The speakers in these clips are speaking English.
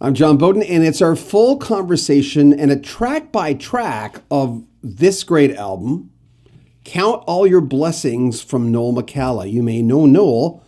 I'm John Beaudin, and it's our full conversation and a track by track of this great album, Count All Your Blessings from Noel McCalla. You may know Noel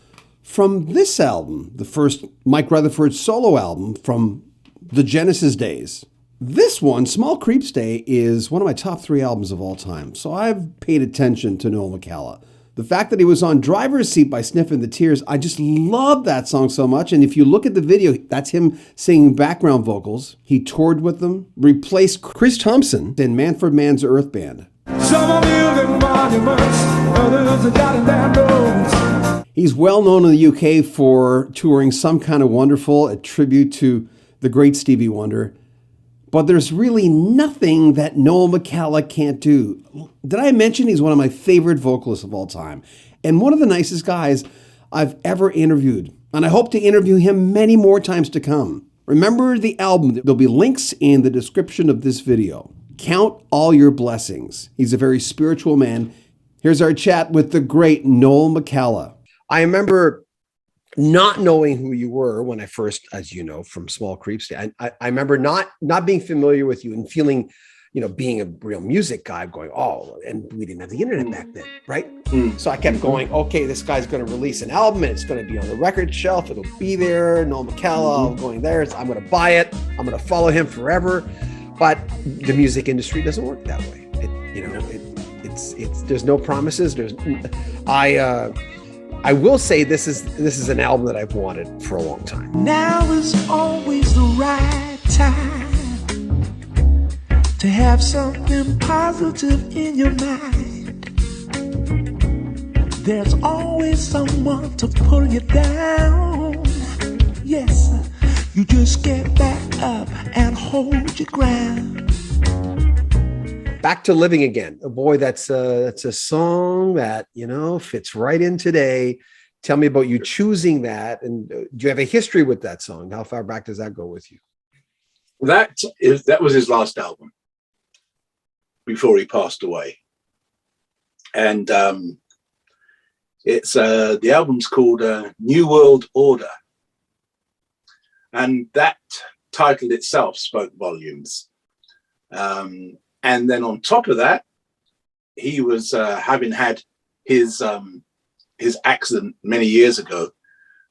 from this album, the first Mike Rutherford solo album from the Genesis days. This one, Smallcreeps Day, is one of my top 3 albums of all time, so I've paid attention to Noel McCalla. The fact that he was on Driver's Seat by Sniffing the Tears, I just love that song so much. And if you look at the video, that's him singing background vocals. He toured with them, replaced Chris Thompson in Manfred Mann's Earth Band. Some are building monuments, others are dotting down roads. He's well known in the UK for touring Some Kind of Wonderful, a tribute to the great Stevie Wonder. But there's really nothing that Noel McCalla can't do. Did I mention he's one of my favorite vocalists of all time? And one of the nicest guys I've ever interviewed. And I hope to interview him many more times to come. Remember the album. There'll be links in the description of this video. Count All Your Blessings. He's a very spiritual man. Here's our chat with the great Noel McCalla. I remember not knowing who you were when I first, as you know, from Smallcreeps. I remember not being familiar with you and feeling, being a real music guy going, and we didn't have the internet back then, right? So I kept going, okay, this guy's going to release an album and it's going to be on the record shelf. It'll be there. Noel McCalla, I'm going there. I'm going to buy it. I'm going to follow him forever. But the music industry doesn't work that way. There's no promises. I will say this is an album that I've wanted for a long time. Now is always the right time to have something positive in your mind. There's always someone to pull you down. Yes, you just get back up and hold your ground. Back to Living Again. Oh boy, that's a song that, fits right in today. Tell me about you choosing that. And do you have a history with that song? How far back does that go with you? That was his last album before he passed away. And it's the album's called New World Order. And that title itself spoke volumes. And then on top of that, he was having had his accident many years ago,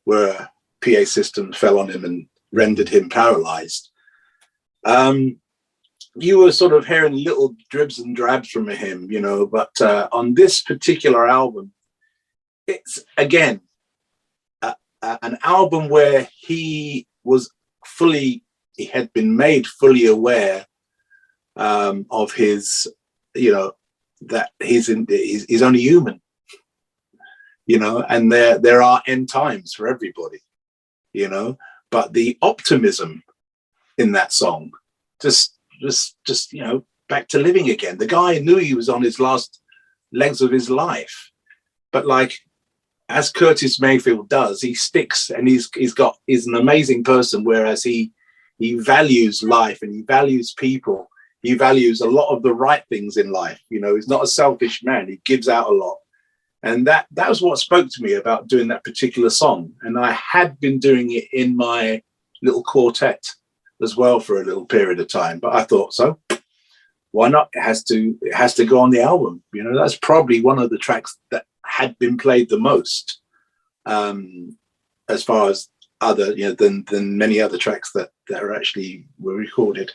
where a PA system fell on him and rendered him paralyzed. You were sort of hearing little dribs and drabs from him, but on this particular album, it's again an album where he had been made fully aware of his, that he's only human, and there are end times for everybody, but the optimism in that song, just back to living again. The guy knew he was on his last legs of his life, but as Curtis Mayfield does, he sticks, and he's an amazing person, whereas he values life and he values people. He values a lot of the right things in life. He's not a selfish man. He gives out a lot. And that was what spoke to me about doing that particular song. And I had been doing it in my little quartet as well for a little period of time. But I thought, so why not? It has to go on the album. That's probably one of the tracks that had been played the most, as far as other, than many other tracks that were recorded.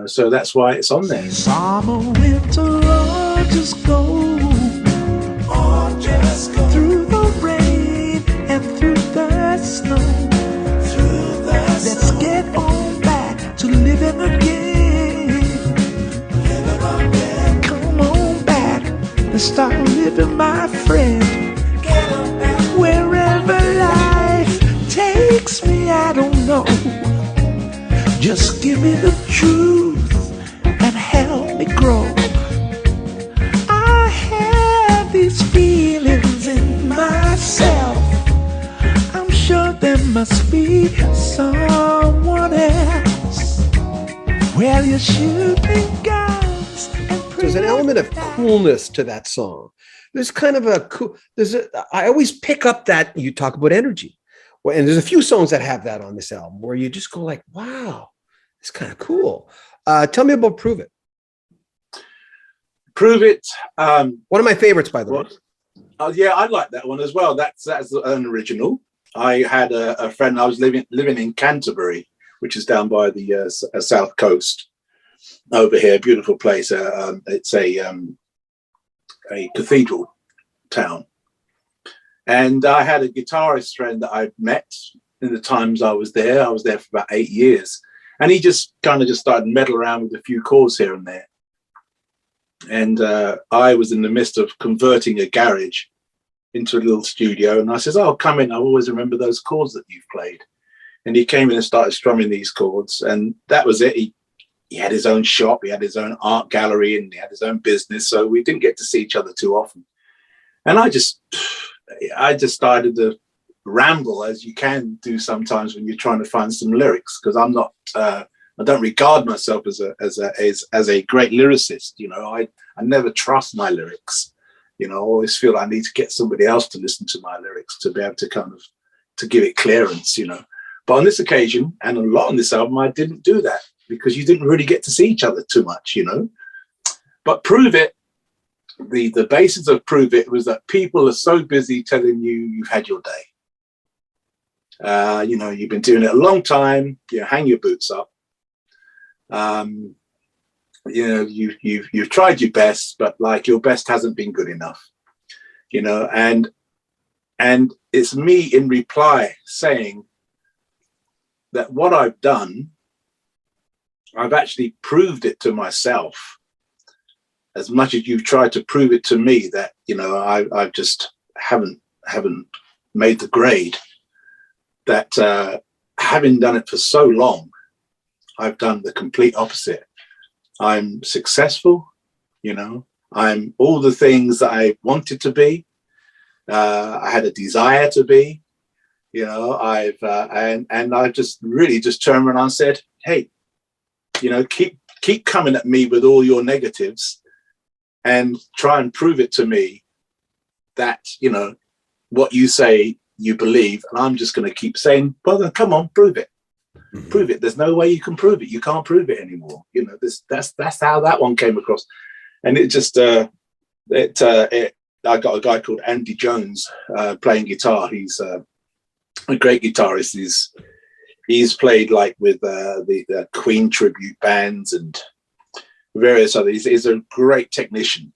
So that's why it's on there. Summer, winter, or just go through the rain and through the snow. Let's get on back to living again. Come on back and start living, my friend. Wherever life takes me, I don't know. Just give me the truth and help me grow. I have these feelings in myself. I'm sure there must be someone else. Well, you shoot me guns. There's an element of coolness to that song. There's kind of I always pick up that you talk about energy. Well, and there's a few songs that have that on this album where you just go like, wow, it's kind of cool. Tell me about Prove It. Prove It. One of my favorites, by the way. Yeah, I like that one as well. That's an original. I had a friend. I was living in Canterbury, which is down by the south coast over here. Beautiful place. It's a cathedral town. And I had a guitarist friend that I'd met in the times I was there. I was there for about 8 years. And he just started meddling around with a few chords here and there. And I was in the midst of converting a garage into a little studio. And I says, oh, come in. I always remember those chords that you've played. And he came in and started strumming these chords. And that was it. He had his own shop. He had his own art gallery and he had his own business. So we didn't get to see each other too often. And I just started to ramble, as you can do sometimes when you're trying to find some lyrics, because I'm not, I don't regard myself as a great lyricist. You know, I never trust my lyrics. You know, I always feel I need to get somebody else to listen to my lyrics to be able to to give it clearance, you know. But on this occasion, and a lot on this album, I didn't do that because you didn't really get to see each other too much, you know. But Prove It, the basis of Prove It was that people are so busy telling you you've had your day. You know, you've been doing it a long time. You know, hang your boots up. You know, you've tried your best, but like your best hasn't been good enough. You know, and it's me in reply saying that what I've done, I've actually proved it to myself. As much as you've tried to prove it to me that, you know, I just haven't made the grade, that having done it for so long, I've done the complete opposite. I'm successful, you know, I'm all the things that I wanted to be. I had a desire to be, you know, and I just really just turned around and said, hey, you know, keep coming at me with all your negatives and try and prove it to me that, you know, what you say you believe. And I'm just going to keep saying, well, then come on, prove it. Mm-hmm. Prove it. There's no way you can prove it. You can't prove it anymore. You know, that's how that one came across. And it just, I got a guy called Andy Jones playing guitar. He's a great guitarist. He's played like with the Queen tribute bands and various other. He's a great technician.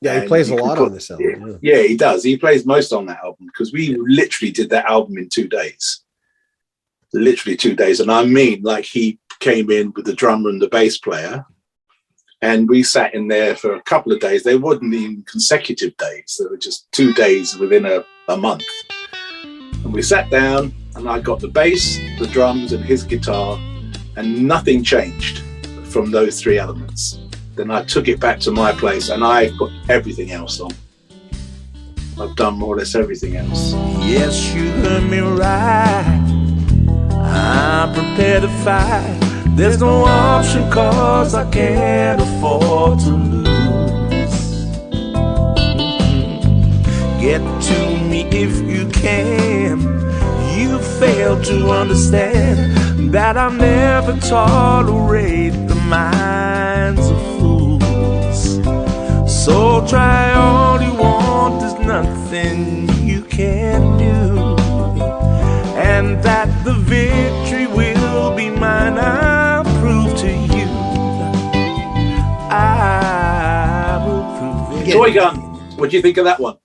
Yeah, he plays a lot on this album. Yeah, he does. He plays most on that album because we literally did that album in 2 days. Literally 2 days. And I mean, like, he came in with the drummer and the bass player, and we sat in there for a couple of days. They weren't even consecutive days. They were just 2 days within a month. And we sat down, and I got the bass, the drums, and his guitar, and nothing changed from those 3 elements. Then I took it back to my place, and I put everything else on. I've done more or less everything else. Yes, you heard me right. I'm prepared to fight. There's no option, 'cause I can't afford to lose. Get to me if you can. You fail to understand that I'll never tolerate the minds of fools. So try all you want, there's nothing you can do. And that the victory will be mine, I'll prove to you. I will prove it. Toy Gun, what do you think of that one?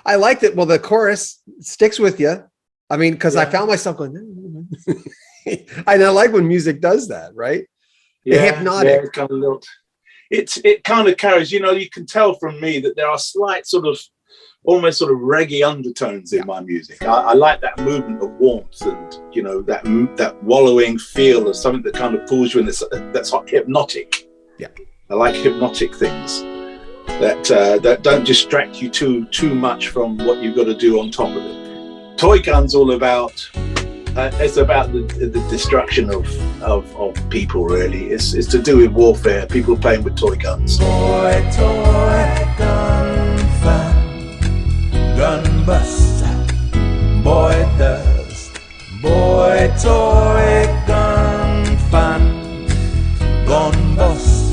I liked it. Well, the chorus sticks with you. I mean, because I found myself going, and I like when music does that, right? Yeah, hypnotic. Yeah, it kind of carries, you know, you can tell from me that there are slight almost sort of reggae undertones in my music. I like that movement of warmth and, you know, that wallowing feel of something that kind of pulls you in, that's hypnotic. Yeah. I like hypnotic things that don't distract you too much from what you've got to do on top of it. Toy Gun's all about, it's about the destruction of people, really. It's to do with warfare, people playing with toy guns. Toy gun fun, gun buster, boy does Boy, toy, gun, fun, gun, bus,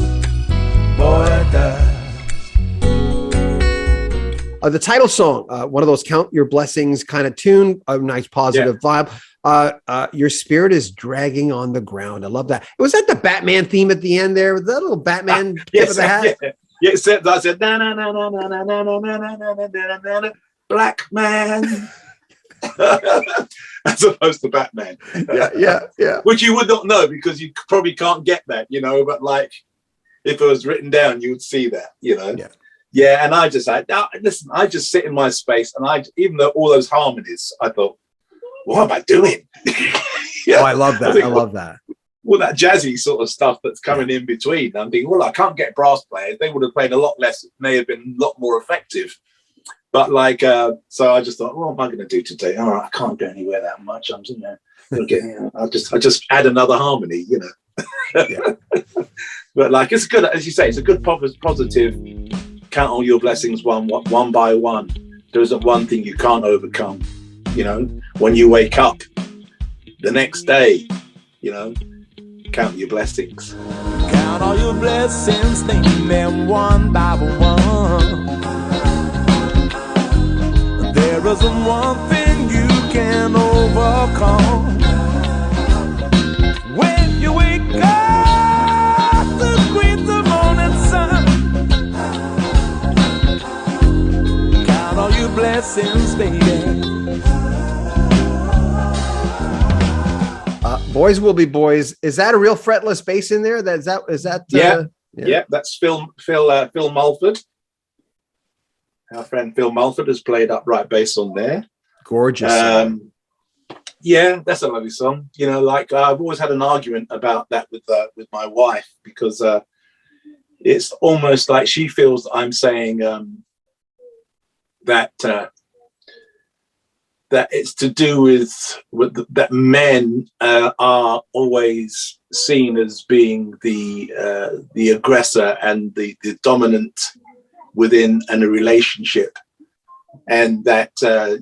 boy, die. The title song, one of those count your blessings kind of tune, a nice positive vibe. Your spirit is dragging on the ground. I love that. Was that the Batman theme at the end there? Was that little Batman tip of the hat? Yeah, it said, I said, na na na na na na na na na na na na na black man. As opposed to Batman. Yeah. Which you would not know because you probably can't get that, you know, but like if it was written down, you would see that, you know. Yeah, and I just listen, I just sit in my space and even though all those harmonies, I thought, what am I doing? Oh, I love that. I love that. All that jazzy sort of stuff that's coming in between. I'm thinking, well, I can't get brass players. They would have played a lot less. It may have been a lot more effective. But like, so I just thought, what am I going to do today? All right, I can't go anywhere that much. I'm, you know, I just add another harmony, you know. But like, it's good, as you say, it's a good positive. Count all your blessings one by one. There isn't one thing you can't overcome. You know, when you wake up the next day, you know, count your blessings. Count all your blessings, name them one by one. There isn't one thing you can overcome. When you wake up to greet the morning sun, count all your blessings, baby. Boys Will Be Boys. Is that a real fretless bass in there? Is that? Yeah. That's Phil Mulford. Our friend Phil Mulford has played upright bass on there. Gorgeous. Yeah, that's a lovely song. You know, like I've always had an argument about that with my wife because it's almost like she feels I'm saying that it's to do with that men are always seen as being the aggressor and the dominant within a relationship, and that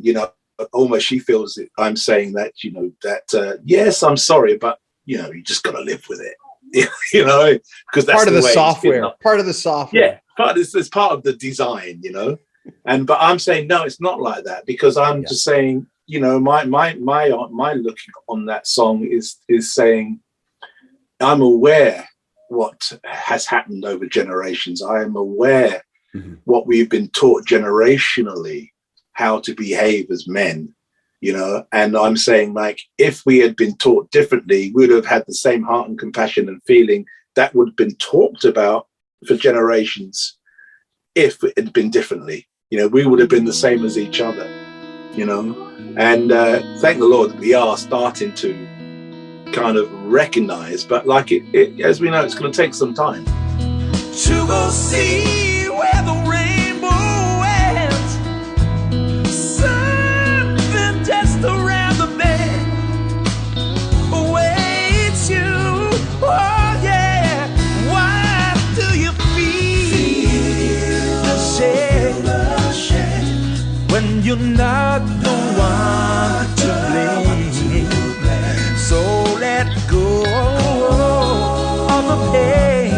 you know, almost she feels that I'm saying that, you know, that yes, I'm sorry, but you know, you just got to live with it. You know, because that's part of the way software. Part of the software. Yeah, it's part of the design. You know. But I'm saying no, it's not like that, because I'm just saying, you know, my looking on that song is saying I'm aware what has happened over generations. I am aware what we've been taught generationally, how to behave as men, you know. And I'm saying, like, if we had been taught differently, we would have had the same heart and compassion and feeling that would have been talked about for generations. If it had been differently, you know, we would have been the same as each other, you know. And thank the Lord we are starting to kind of recognize, but like it as we know, it's going to take some time to go see where the rainbow ends. Something just around the bend awaits you. Oh yeah, why do you feel the shame when you're not the one to blame? So let go of the pain.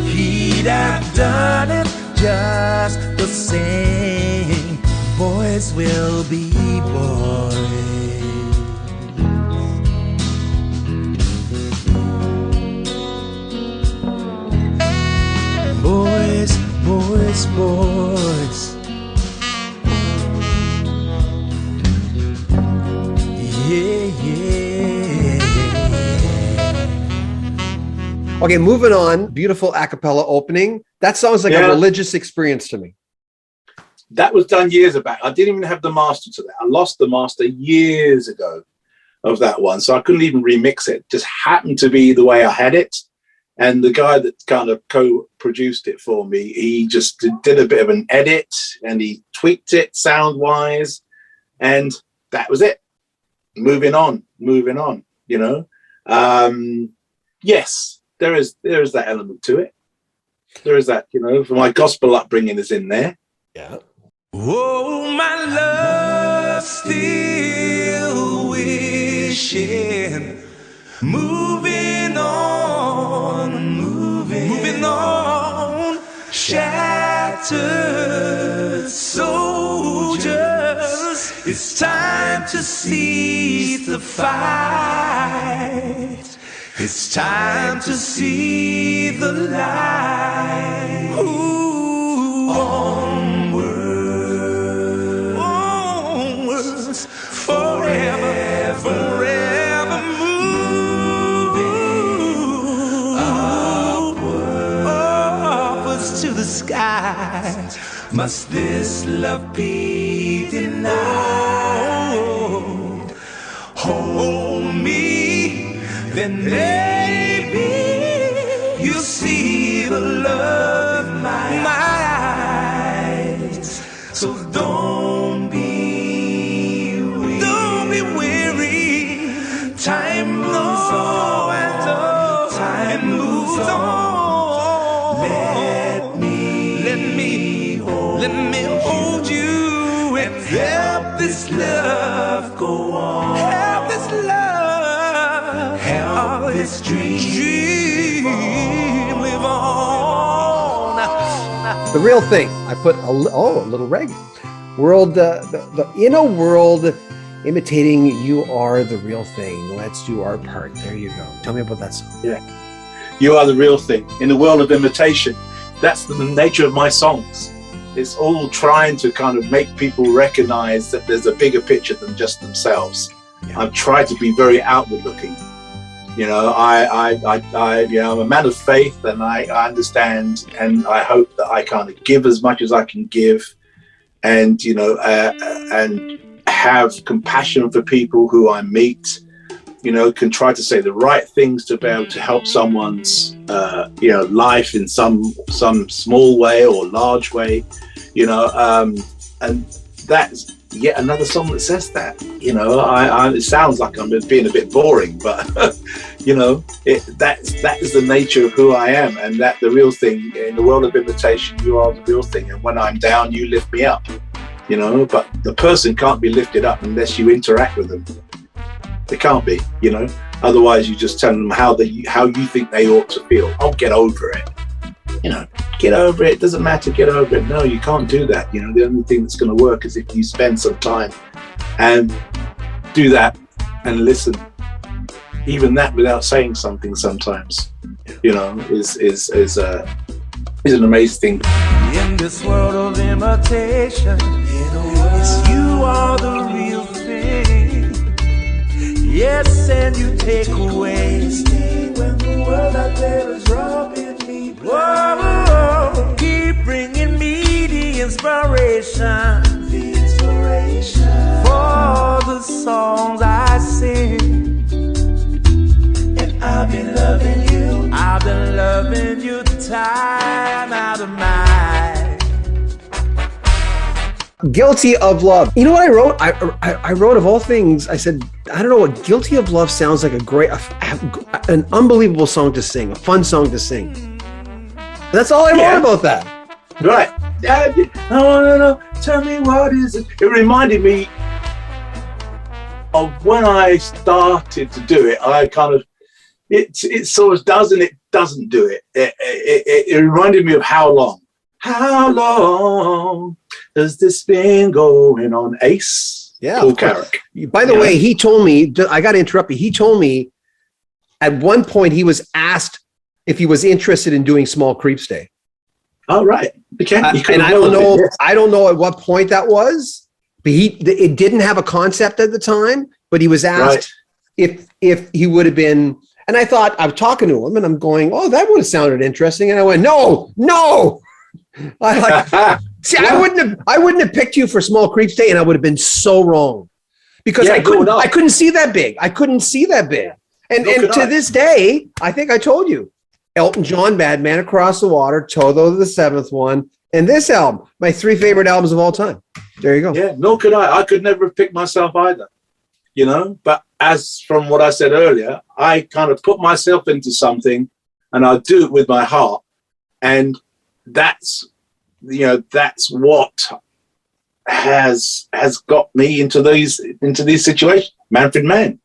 He'd have done it just the same. Boys will be boys. Boys, boys, boys. Okay, moving on. Beautiful a cappella opening. That sounds like a religious experience to me. That was done years back. I didn't even have the master to that. I lost the master years ago of that one, so I couldn't even remix it. Just happened to be the way I had it. And the guy that kind of co-produced it for me, he just did a bit of an edit and he tweaked it sound-wise, and that was it. Moving on, you know. Yes. There is that element to it. There is that, you know, for my gospel upbringing is in there. Yeah. Oh, my love still with wishing, moving on, moving on. Shattered soldiers, it's time to cease the fight. It's time to see the light. Ooh, onward, onwards, forever, forever moving upwards to the sky. Must this love be denied? Hold me, then maybe you'll see the love in my eyes. So don't be weary. Don't be weary. Time moves on and on. Time moves on. Let me hold you and help this love go on. Help this love. Help this dream live on. The real thing. I put a little reggae. World, the in a world imitating you are the real thing. Let's do our part. There you go. Tell me about that song. Yeah. You are the real thing. In the world of imitation, that's the nature of my songs. It's all trying to kind of make people recognize that there's a bigger picture than just themselves. Yeah. I've tried to be very outward looking. You know, I'm a man of faith, and I understand, and I hope that I kind of give as much as I can give, and and have compassion for people who I meet. You know, can try to say the right things to be able to help someone's life in some small way or large way. And that's yet another song that says that. It sounds like I'm being a bit boring, but that is the nature of who I am, and that the real thing in the world of imitation, you are the real thing, and when I'm down, you lift me up. But the person can't be lifted up unless you interact with them. They can't be, otherwise you just tell them how you think they ought to feel. Oh, get over it. Get over it. Doesn't matter. Get over it. No, you can't do that. The only thing that's going to work is if you spend some time and do that and listen. Even that without saying something sometimes, is an amazing thing. In this world of imitation, it's you are the real thing. Yes, and you take away when the world out there is robbing me. Whoa, keep bringing me the inspiration for the songs I sing. And I've been loving you. I've been loving you time out of mind. Guilty of Love. You know what I wrote? I wrote, of all things, I said, I don't know what Guilty of Love sounds like. An unbelievable song to sing, a fun song to sing. And that's all I wrote about that. Right. I want to know, tell me what is it? It reminded me of when I started to do it. I kind of, it sort of does and it doesn't do it. It reminded me of How Long. How long has this been going on? Ace? Yeah. Paul Carrick. By the way, he told me, I got to interrupt you. He told me at one point he was asked if he was interested in doing Smallcreeps Day. Oh, right. Okay. And I don't know. I don't know at what point that was, but it didn't have a concept at the time. But he was asked if he would have been. And I thought, I'm talking to him, and I'm going, "Oh, that would have sounded interesting." And I went, "No." See, I wouldn't have picked you for Smallcreeps Day, and I would have been so wrong because I couldn't see that big. I couldn't see that big. And to this day, I think I told you, Elton John, Bad Man Across the Water, Toto the Seventh One, and this album, my 3 favorite albums of all time. There you go. Yeah, nor could I. I could never have picked myself either, But as from what I said earlier, I kind of put myself into something, and I do it with my heart, and that's what has got me into these situations. Manfred Mann,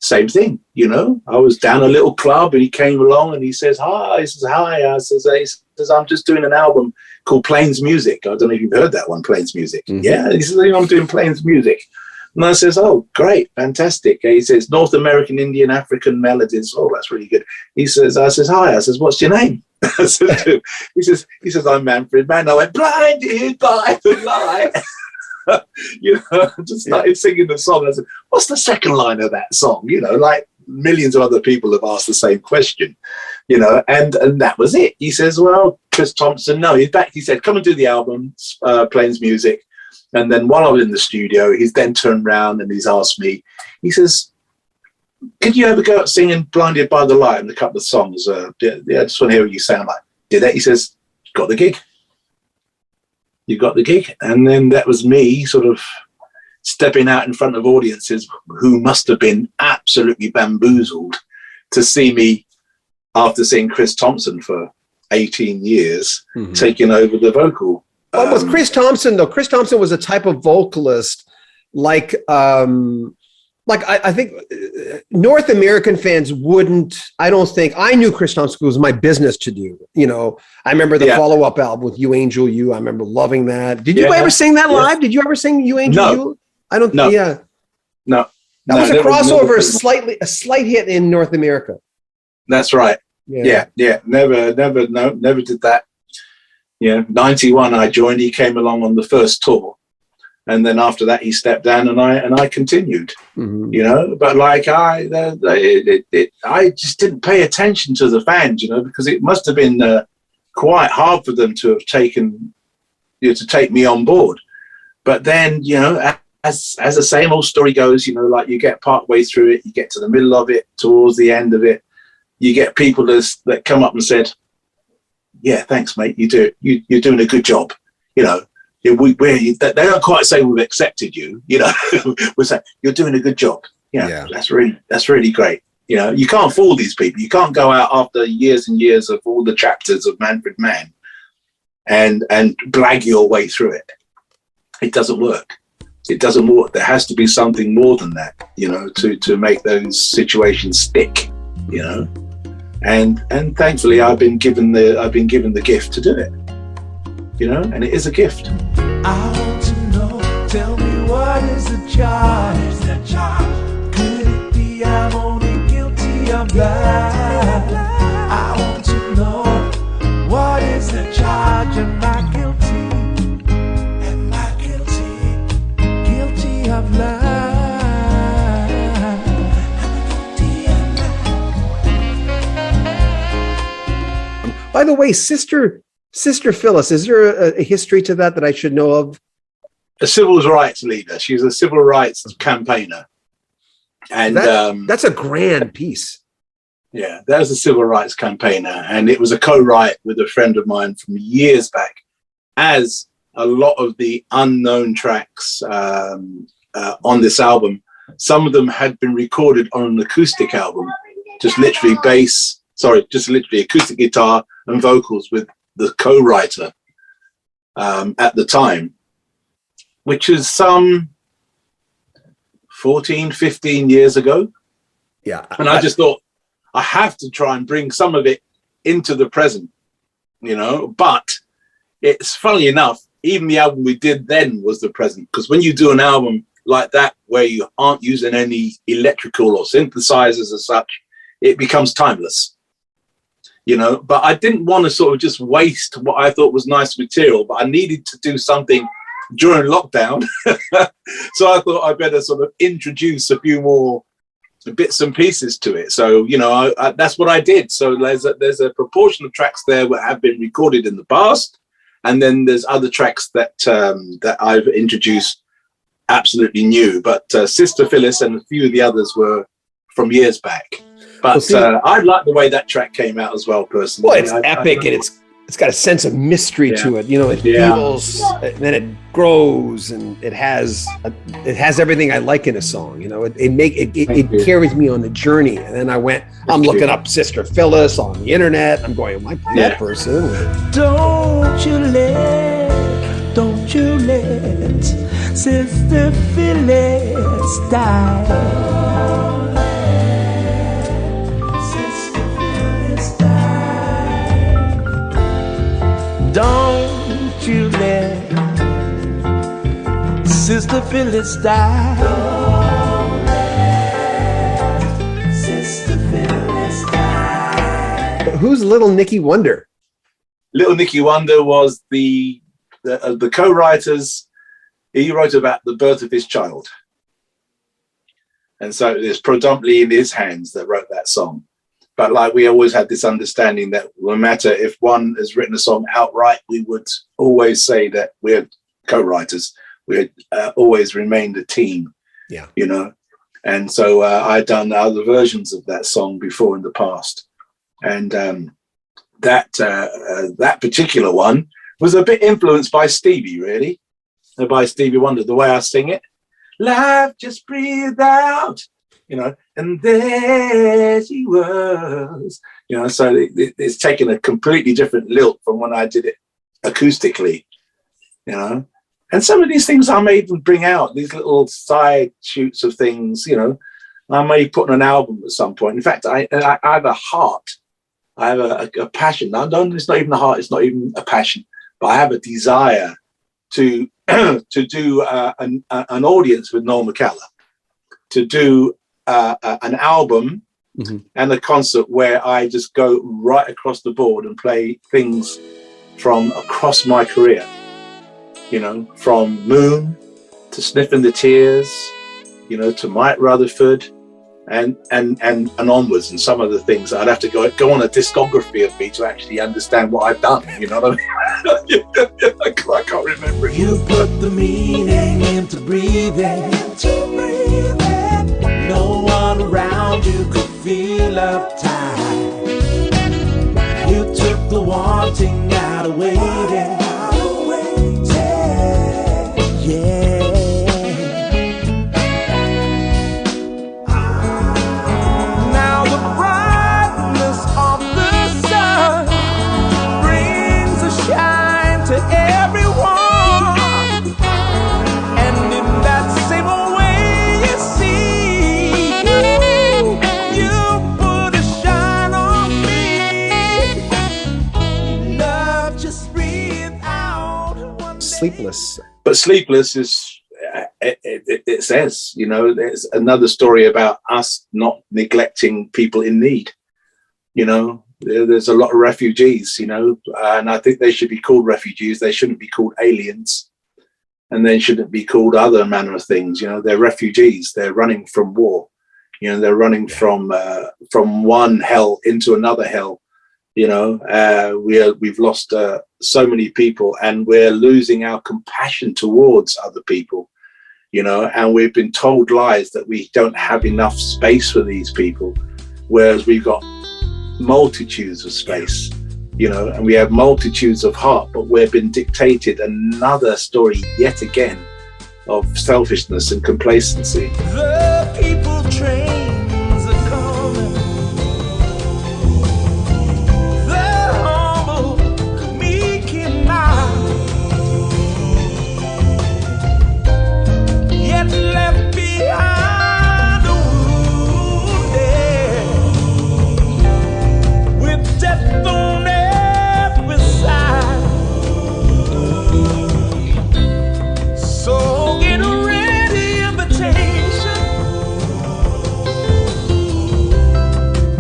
same thing, you know. I was down a little club and he came along and he says, hi. He says, hi. He says, I'm just doing an album called Plains Music. I don't know if you've heard that one, Plains Music. Mm-hmm. Yeah. He says, I'm doing Plains Music. And I says, oh, great, fantastic. He says, North American, Indian, African melodies. Oh, that's really good. I says, hi. I says, what's your name? I said, he says, I'm Manfred Mann. I went, blinded by the light. You know, I just started singing the song. I said, what's the second line of that song? You know, like millions of other people have asked the same question, you know, and that was it. He says, well, Chris Thompson, no, in fact, he said, come and do the album, Plains Music. And then while I was in the studio, he's then turned around and he's asked me, he says, could you ever go out singing Blinded by the Light and a couple of songs? I just want to hear what you sound like. Did that? He says, got the gig. You got the gig. And then that was me sort of stepping out in front of audiences who must have been absolutely bamboozled to see me after seeing Chris Thompson for 18 years taking over the vocal. But with Chris Thompson, though, Chris Thompson was a type of vocalist like I think North American fans wouldn't, I don't think, I knew Chris Thompson was my business to do. You know, I remember the follow-up album with You Angel You. I remember loving that. Did you ever sing that live? Did you ever sing You Angel You? I don't know. Yeah. No. That was a crossover, a slight hit in North America. That's right. Yeah. Never did that. Yeah. 91 I joined. He came along on the first tour. And then after that, he stepped down, and I continued, you know. But like I just didn't pay attention to the fans, you know, because it must have been quite hard for them to have taken, to take me on board. But then, you know, as the same old story goes, you know, like you get part way through it, you get to the middle of it, towards the end of it, you get people that come up and said, "Yeah, thanks, mate. You're doing a good job," you know. They don't quite say we've accepted you, you know. We're saying you're doing a good job. Yeah, that's really great. You know, you can't fool these people. You can't go out after years and years of all the chapters of Manfred Mann and blag your way through it. It doesn't work. It doesn't work. There has to be something more than that, you know, to make those situations stick, you know. And thankfully, I've been given the gift to do it. You know, and it is a gift. I want to know, tell me what is the charge? Could it be I'm only guilty of lie? I want to know, what is the charge? Am I guilty? Am I guilty? Guilty of lie. By the way, Sister Phyllis, is there a history to that I should know of? A civil rights leader. She's a civil rights campaigner. And that's a grand piece. Yeah, that was a civil rights campaigner. And it was a co-write with a friend of mine from years back, as a lot of the unknown tracks on this album, some of them had been recorded on an acoustic album, just literally acoustic guitar and vocals with the co-writer at the time, which is some 14, 15 years ago. Yeah. And I just thought, I have to try and bring some of it into the present, you know. But it's funny enough, even the album we did then was the present, because when you do an album like that, where you aren't using any electrical or synthesizers as such, it becomes timeless. You know, but I didn't want to sort of just waste what I thought was nice material, but I needed to do something during lockdown. So I thought I better sort of introduce a few more bits and pieces to it. So, you know, that's what I did. So there's a proportion of tracks there that have been recorded in the past. And then there's other tracks that I've introduced absolutely new. But Sister Phyllis and a few of the others were from years back. But I like the way that track came out as well, personally. Well, it's epic, and it's got a sense of mystery to it. You know, it feels, and then it grows, and it has everything I like in a song. You know, it carries me on the journey. And then I'm looking up Sister Phyllis on the internet. I'm going, am I that person? Don't you let Sister Phyllis die. Sister Phyllis died. Sister Phyllis died. Who's Little Nicky Wonder? Little Nicky Wonder was the co-writers. He wrote about the birth of his child. And so it's predominantly in his hands that wrote that song. But like we always had this understanding that no matter if one has written a song outright, we would always say that we're co-writers. We had always remained a team, you know. And so I'd done other versions of that song before in the past. And that particular one was a bit influenced by Stevie, really, by Stevie Wonder, the way I sing it. Life just breathed out, you know, and there she was, you know. So it's taken a completely different lilt from when I did it acoustically, you know. And some of these things I may even bring out, these little side shoots of things, you know, I may put on an album at some point. In fact, I have a heart. I have a passion. It's not even a heart. It's not even a passion. But I have a desire to do an audience with Noel McCalla, to do an album and a concert where I just go right across the board and play things from across my career. You know, from Moon to Sniffing the Tears, you know, to Mike Rutherford, and onwards, and some of the things I'd have to go on a discography of me to actually understand what I've done. You know what I mean? I can't remember it. You put the meaning into breathing. No one around you could feel uptight. You took the wanting out of waiting. Now the brightness of the sun brings a shine to everyone, and in that same way you see, you put a shine on me. Love just breathe out one day. Sleepless. But Sleepless is, it says, you know, there's another story about us not neglecting people in need. You know, there's a lot of refugees, you know, and I think they should be called refugees. They shouldn't be called aliens, and they shouldn't be called other manner of things. You know, they're refugees. They're running from war. You know, they're running from one hell into another hell. You know, we've lost so many people, and we're losing our compassion towards other people, you know, and we've been told lies that we don't have enough space for these people, whereas we've got multitudes of space, you know, and we have multitudes of heart, but we've been dictated another story yet again of selfishness and complacency. The people trains are coming. The humble, meek and mild, yet left behind wounded, with death on every side. So get ready, invitation.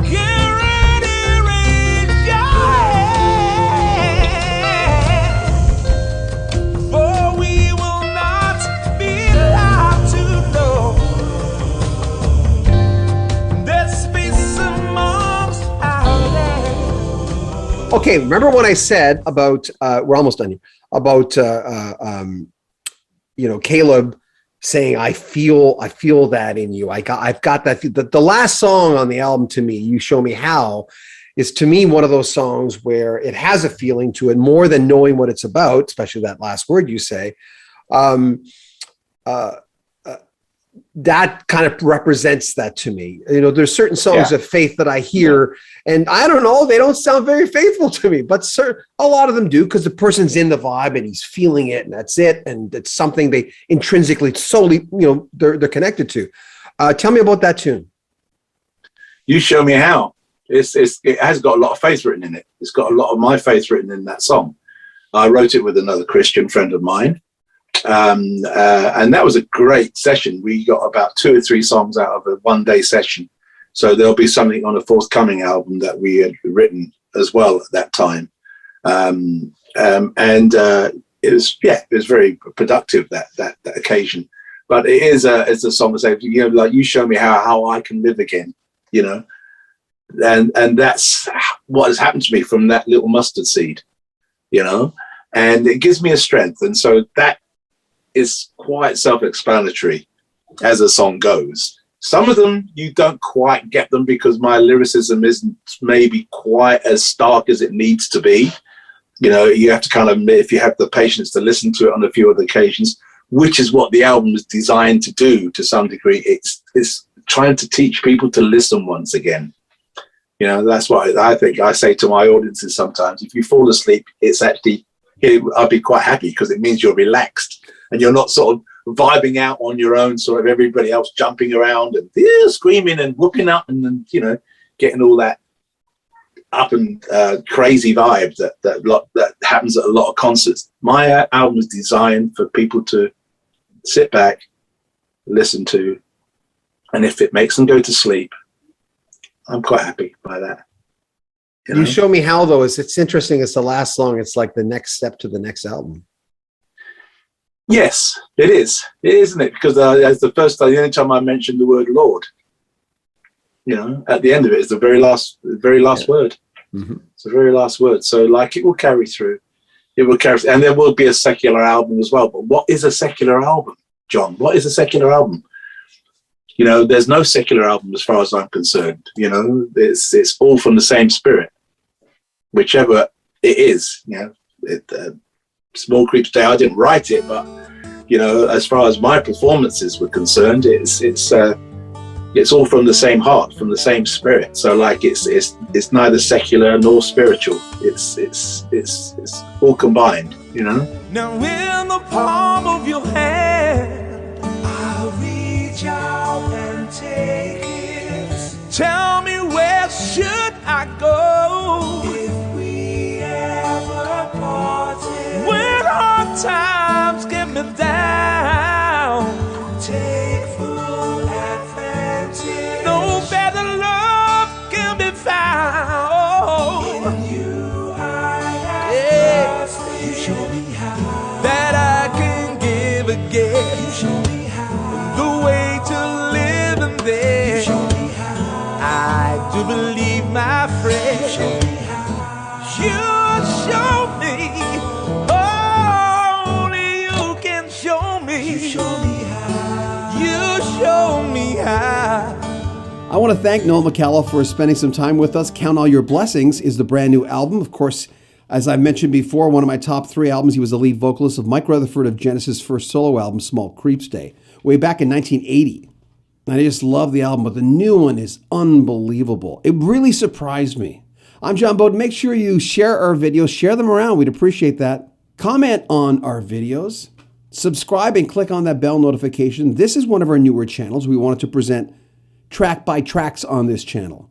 Get ready, raise your hand, for we will not be allowed to know there's space amongst our land. Okay, remember when I said about we're almost done here, about you know, Caleb saying I feel that in you. I've got that. The last song on the album, to me, You Show Me How, is to me one of those songs where it has a feeling to it more than knowing what it's about, especially that last word you say. That kind of represents that to me. You know, there's certain songs of faith that I hear, and I don't know, they don't sound very faithful to me, but a lot of them do, because the person's in the vibe and he's feeling it, and that's it, and it's something they intrinsically, solely, you know, they're connected to. Tell me about that tune. You Show Me How. It has got a lot of faith written in it. It's got a lot of my faith written in that song. I wrote it with another Christian friend of mine, And that was a great session. We got about 2 or 3 songs out of a one-day session. So there'll be something on a forthcoming album that we had written as well at that time. It was very productive, that occasion. But it is it's a song that says, you know, like, you show me how I can live again, you know. And that's what has happened to me from that little mustard seed, you know. And it gives me a strength. And so that is quite self-explanatory as a song goes. Some of them you don't quite get them because my lyricism isn't maybe quite as stark as it needs to be. You know, you have to kind of, if you have the patience to listen to it on a few other occasions, which is what the album is designed to do to some degree. It's trying to teach people to listen once again. You know, that's what I think I say to my audiences sometimes. If you fall asleep, it's actually, I'll be quite happy because it means you're relaxed and you're not sort of vibing out on your own, sort of everybody else jumping around and screaming and whooping up and then, you know, getting all that up and crazy vibe that happens at a lot of concerts. My album is designed for people to sit back, listen to, and if it makes them go to sleep, I'm quite happy by that. You Show Me How, though, it's interesting. It's the last song. It's like the next step to the next album. Yes, it is. It is, isn't it? Because as the first time, the only time I mentioned the word Lord, you know, at the end of it is the very last word. Mm-hmm. It's the very last word. So, like, it will carry through. It will carry through. And there will be a secular album as well. But what is a secular album, John? What is a secular album? You know, there's no secular album as far as I'm concerned. You know, it's all from the same spirit, whichever it is. You know, Smallcreeps Day, I didn't write it, but you know, as far as my performances were concerned, it's all from the same heart, from the same spirit. So like, it's neither secular nor spiritual. It's all combined. You know. Now in the palm of your hand, I'll reach out and take it. Tell me, where should I go if we ever parted? When hard times get me down, take full advantage. No better love can be found. In you I have trusted. You show me how that I can give again. You show me how the way to live and there. You show me how I do believe, my friend. You show me how. You show me. Only you can show me. You show me how. You show me how. I want to thank Noel McCalla for spending some time with us. Count All Your Blessings is the brand new album. Of course, as I mentioned before, one of my top 3 albums. He was the lead vocalist of Mike Rutherford of Genesis' first solo album, Smallcreeps Day, way back in 1980. And I just love the album, but the new one is unbelievable. It really surprised me. I'm John Beaudin. Make sure you share our videos, share them around. We'd appreciate that. Comment on our videos, subscribe and click on that bell notification. This is one of our newer channels. We wanted to present track by tracks on this channel.